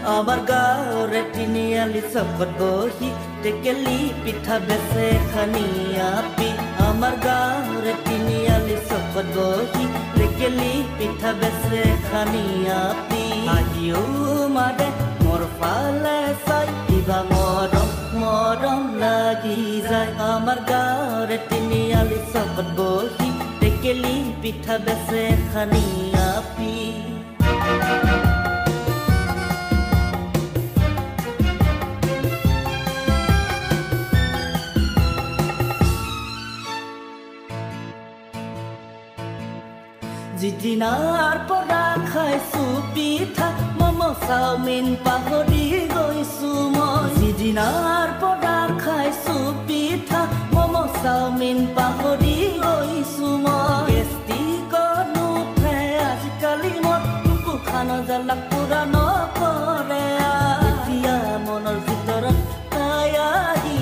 আমাৰ গাঁৱৰে তিনিআলি চকত বহি টেকেলি পিঠা বেচে খানিয়া পি আমাৰ গাঁৱৰে তিনিআলি চকত বহি টেকেলি পিঠা বেচে খানিয়া পি আহিও মাৰে মোৰ ফালে চাই কিবা মৰম মৰম লাগি যায় আমাৰ গাঁৱৰে তিনিআলি চকত বহি টেকেলি পিঠা বেচে খানিয়া পি যিদিনাৰ পৰা খাইছো পিঠা মম চাওমিন পাহৰি গৈছো মই যিদিনাৰ পৰা খাইছো পিঠা মম চাওমিন পাহৰি গৈছো মই গেষ্টিকনো উঠে আজিকালি মোৰ টুকু খান জ্বালা পুৰা নকৰে এতিয়া মনৰ ভিতৰত তাই আহি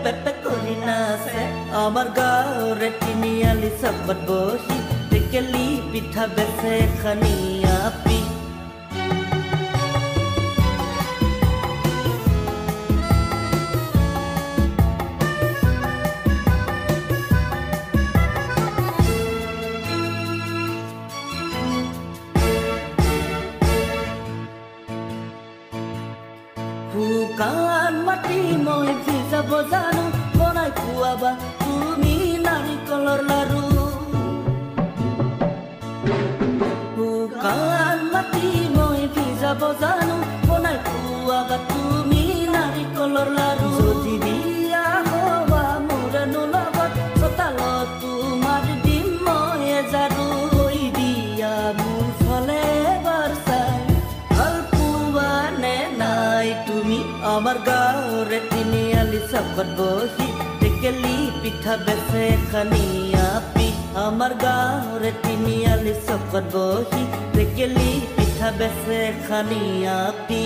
পেপে কৰি নাচে আমাৰ গাঁৱৰে তিনিআলি চকত বহি টেকেলি পিঠা বেচে খানিয়া পি শুকান মাটি মই ভিজাব জানো বনাই খুৱাবা তুমি নাৰিকলৰ লাৰু শুকান মাটি মই ভিজাব জানো বনাই খুৱাবা তুমি নাৰিকলৰ লাৰু যদি বিয়া হবা মোৰেনো লগত চোতালত তোমাৰ দিম মই এজাৰু হৈ দিয়া মোৰ ফালে এবাৰ চাই ভাল পোৱা নে নাই তুমি আমাৰ গাঁৱৰে তিনিআলি চকত বহি টেকেলি পিঠা বেচে খানিয়া পি আমাৰ গাঁৱৰে তিনিআলি চকত বহি টেকেলি পিঠা বেচে খানিয়া পি